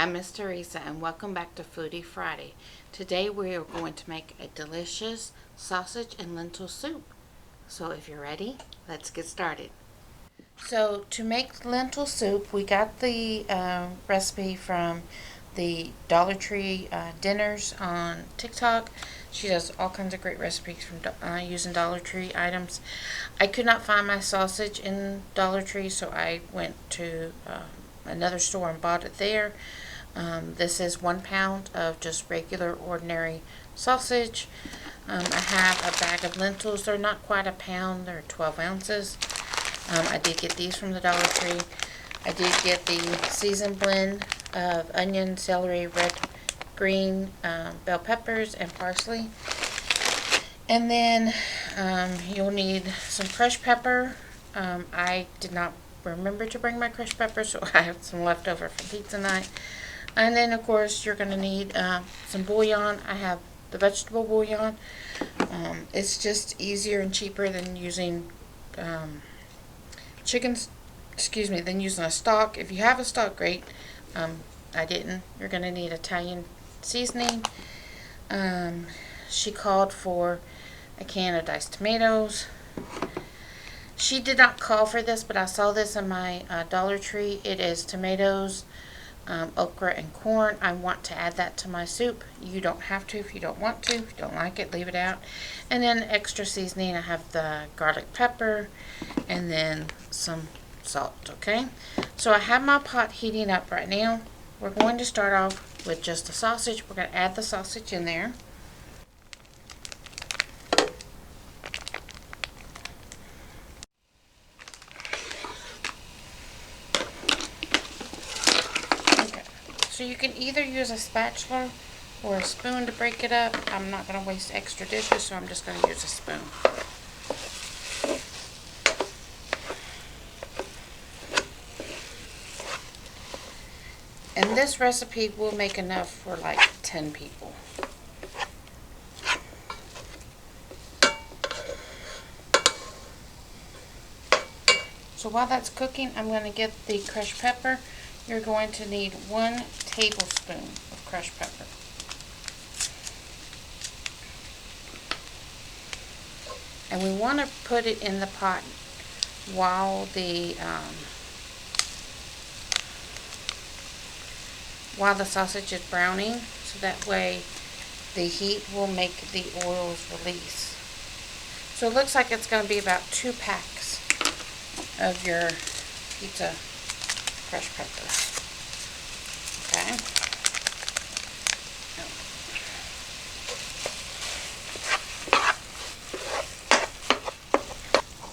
I'm Miss Teresa and welcome back to Foodie Friday. Today we are going to make a delicious sausage and lentil soup. So if you're ready, let's get started. So to make lentil soup, we got the recipe from the Dollar Tree dinners on TikTok. She does all kinds of great recipes from using Dollar Tree items. I could not find my sausage in Dollar Tree, so I went to another store and bought it there. This is 1 pound of just regular ordinary sausage. I have a bag of lentils. They're not quite a pound. They're 12 ounces. I did get these from the Dollar Tree. I did get the seasoned blend of onion, celery, red, green, bell peppers, and parsley. And then you'll need some crushed pepper. I did not remember to bring my crushed pepper, so I have some left over from pizza night. And then, of course, you're going to need some bouillon. I have the vegetable bouillon. It's just easier and cheaper than using than using a stock. If you have a stock, great. I didn't. You're going to need Italian seasoning. She called for a can of diced tomatoes. She did not call for this, but I saw this in my Dollar Tree. It is tomatoes, okra, and corn. I want to add that to my soup. You don't have to if you don't want to. If you don't like it, leave it out. And then extra seasoning, I have the garlic pepper and then some salt, okay? So I have my pot heating up right now. We're going to start off with just the sausage. We're going to add the sausage in there. So you can either use a spatula or a spoon to break it up. I'm not going to waste extra dishes, so I'm just going to use a spoon. And this recipe will make enough for like 10 people. So while that's cooking, I'm going to get the crushed pepper. You're going to need 1 tablespoon of crushed pepper. And we want to put it in the pot while the sausage is browning, so that way the heat will make the oils release. So it looks like it's going to be about 2 packs of your pizza crushed pepper. Okay.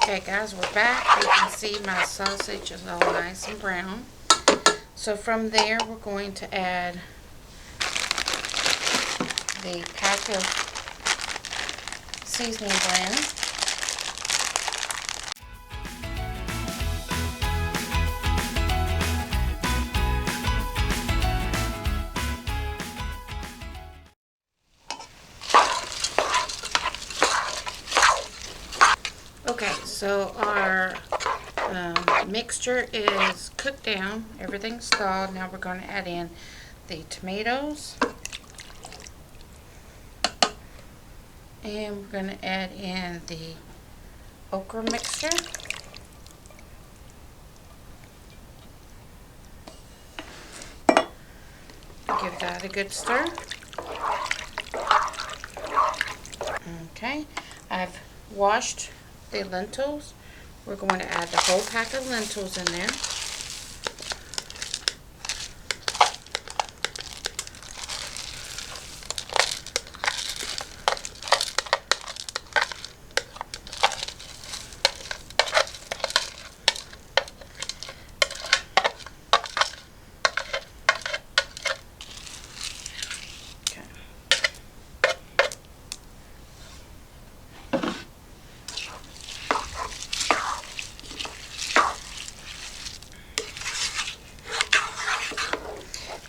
Okay guys, we're back. You can see my sausage is all nice and brown. So from there we're going to add the pack of seasoning blend. Okay, so our mixture is cooked down. Everything's thawed. Now we're going to add in the tomatoes. And we're going to add in the okra mixture. Give that a good stir. Okay, I've washed the lentils. We're going to add the whole pack of lentils in there.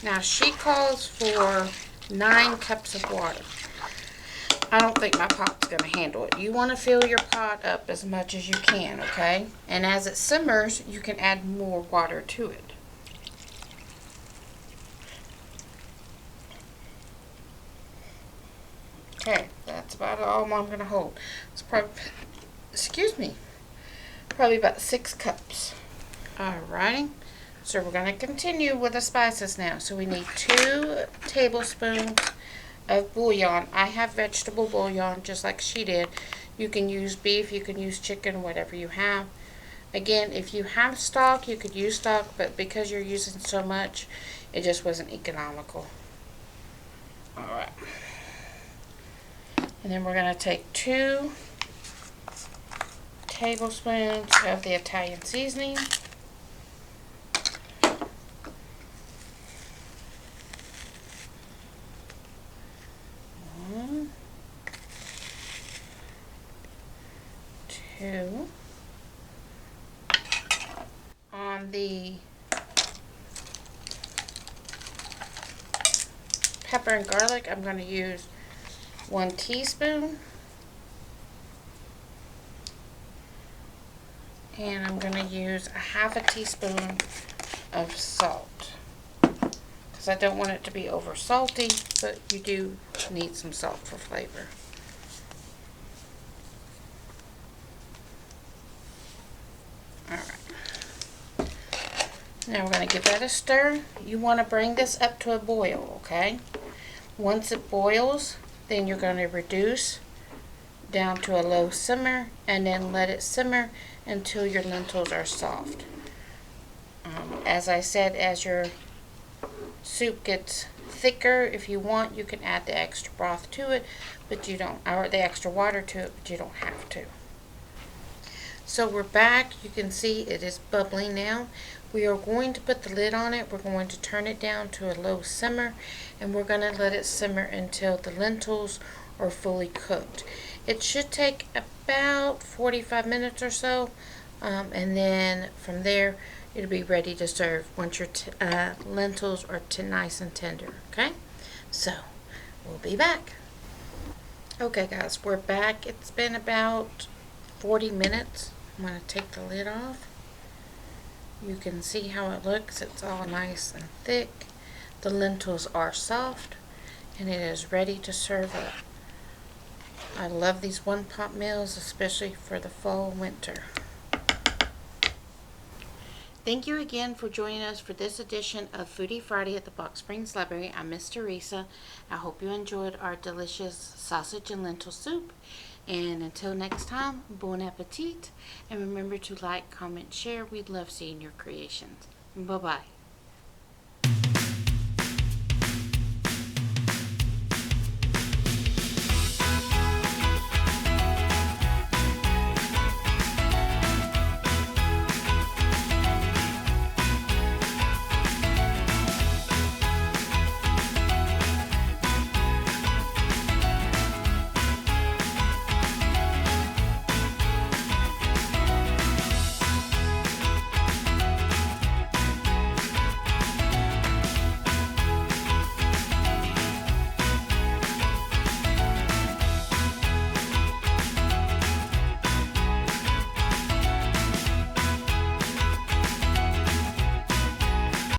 Now she calls for 9 cups of water. I don't think my pot's going to handle it. You want to fill your pot up as much as you can, okay? And as it simmers, you can add more water to it. Okay, that's about all I'm going to hold. It's probably, excuse me, probably about 6 cups. Alrighty, so we're going to continue with the spices now. So we need 2 tablespoons of bouillon. I have vegetable bouillon just like she did. You can use beef, you can use chicken, whatever you have. Again, if you have stock, you could use stock, but because you're using so much, it just wasn't economical. Alright. And then we're going to take 2 tablespoons of the Italian seasoning. 1, 2. On the pepper and garlic, I'm going to use 1 teaspoon. And I'm going to use a half a teaspoon of salt. Because I don't want it to be over salty, but you do need some salt for flavor. Alright. Now we're going to give that a stir. You want to bring this up to a boil, okay? Once it boils, then you're going to reduce down to a low simmer and then let it simmer until your lentils are soft. As I said, as your soup gets thicker, if you want, you can add the extra broth to it, but you don't, or the extra water to it, but you don't have to. So we're back. You can see it is bubbling now. We are going to put the lid on it. We're going to turn it down to a low simmer, and we're going to let it simmer until the lentils are fully cooked. It should take about 45 minutes or so, and then from there it'll be ready to serve once your lentils are nice and tender. Okay, so we'll be back. Okay guys, we're back. It's been about 40 minutes. I'm going to take the lid off. You can see how it looks. It's all nice and thick. The lentils are soft, and it is ready to serve up. I love these one-pot meals, especially for the fall and winter. Thank you again for joining us for this edition of Foodie Friday at the Box Springs Library. I'm Miss Teresa. I hope you enjoyed our delicious sausage and lentil soup. And until next time, bon appetit. And remember to like, comment, share. We'd love seeing your creations. Bye-bye.